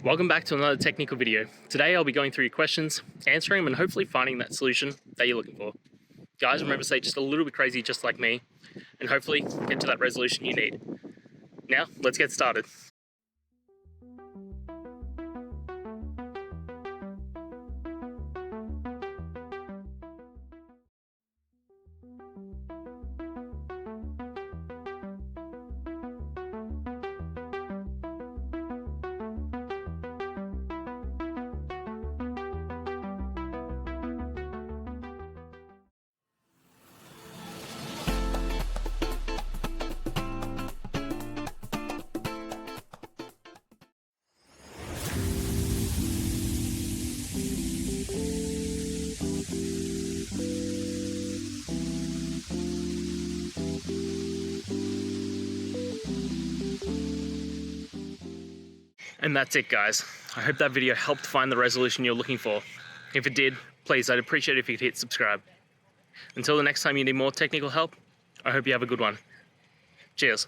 Welcome back to another technical video. Today I'll be going through your questions, answering them and hopefully finding that solution that you're looking for. Guys, remember to stay just a little bit crazy just like me and hopefully get to that resolution you need. Now, let's get started. And that's it, guys. I hope that video helped find the resolution you're looking for. If it did, please, I'd appreciate it if you could hit subscribe. Until the next time you need more technical help, I hope you have a good one. Cheers.